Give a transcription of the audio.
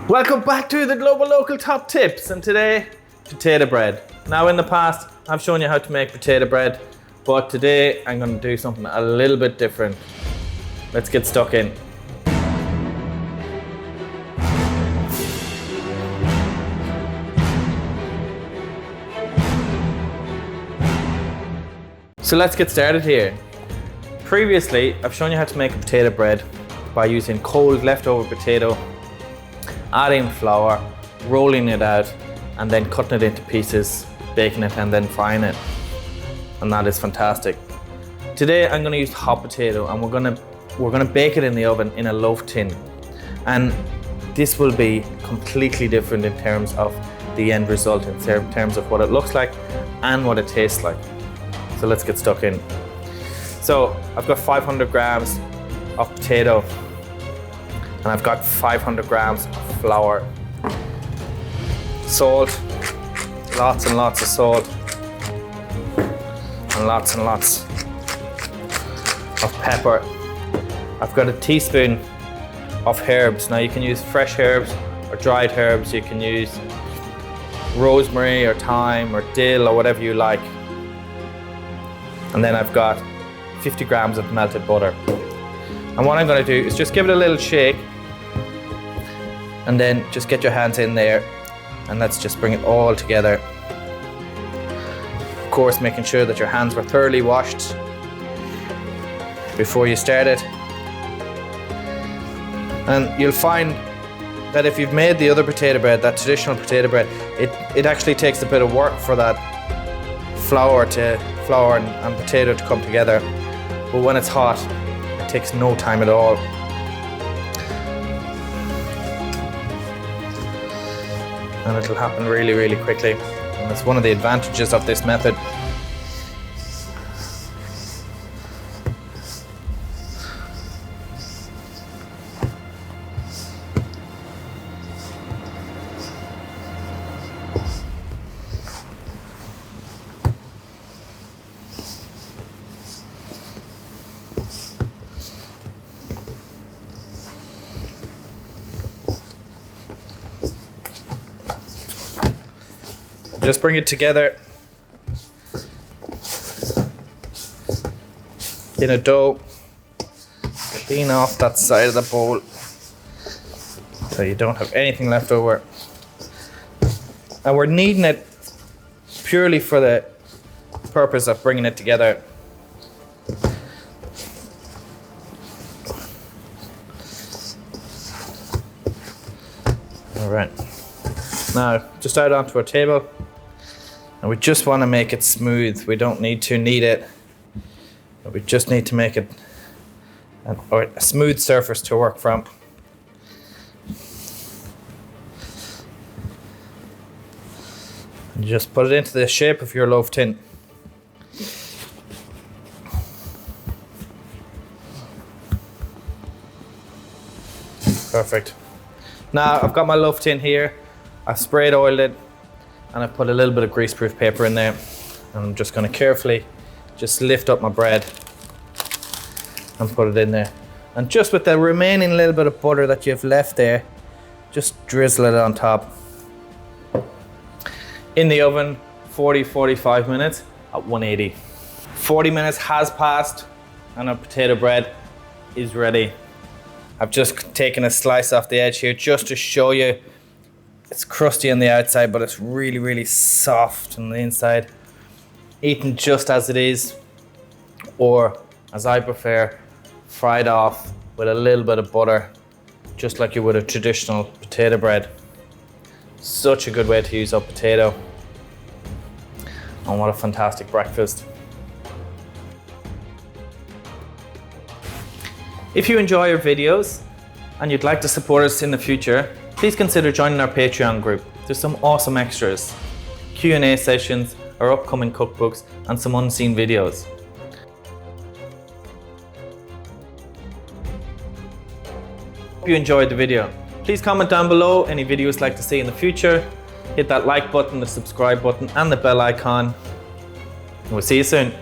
Welcome back to the Global Local Top Tips, and today, potato bread. Now in the past, I've shown you how to make potato bread, but today I'm going to do something a little bit different. Let's get stuck in. So let's get started here. Previously, I've shown you how to make a potato bread by using cold leftover potato, adding flour, rolling it out, and then cutting it into pieces, baking it, and then frying it. And that is fantastic. Today I'm going to use hot potato, and we're going to bake it in the oven in a loaf tin. And this will be completely different in terms of the end result, in terms of what it looks like and what it tastes like. So let's get stuck in. So I've got 500 grams of potato, and I've got 500 grams of flour, salt, lots and lots of salt, and lots of pepper. I've got a teaspoon of herbs. Now you can use fresh herbs or dried herbs. You can use rosemary or thyme or dill or whatever you like. And then I've got 50 grams of melted butter. And what I'm going to do is just give it a little shake, and then just get your hands in there, and let's just bring it all together. Of course, making sure that your hands were thoroughly washed before you started. And you'll find that if you've made the other potato bread, that traditional potato bread, it actually takes a bit of work for that flour and potato to come together. But when it's hot, it takes no time at all. And it'll happen really, really quickly. And it's one of the advantages of this method. Just bring it together in a dough. Clean off that side of the bowl so you don't have anything left over. And we're kneading it purely for the purpose of bringing it together. All right. Now, just add it onto a table. And we just want to make it smooth. We don't need to knead it, but we just need to make it a smooth surface to work from. And you just put it into the shape of your loaf tin. Perfect. Now I've got my loaf tin here. I've sprayed oiled it, and I've put a little bit of greaseproof paper in there. And I'm just going to carefully just lift up my bread and put it in there. And just with the remaining little bit of butter that you've left there, just drizzle it on top. In the oven, 40-45 minutes at 180. 40 minutes has passed and our potato bread is ready. I've just taken a slice off the edge here just to show you. It's crusty on the outside, but it's really, really soft on the inside. Eaten just as it is, or as I prefer, fried off with a little bit of butter, just like you would a traditional potato bread. Such a good way to use up potato. And what a fantastic breakfast. If you enjoy our videos and you'd like to support us in the future, please consider joining our Patreon group. There's some awesome extras, Q&A sessions, our upcoming cookbooks, and some unseen videos. Hope you enjoyed the video. Please comment down below any videos you'd like to see in the future. Hit that like button, the subscribe button, and the bell icon. We'll see you soon.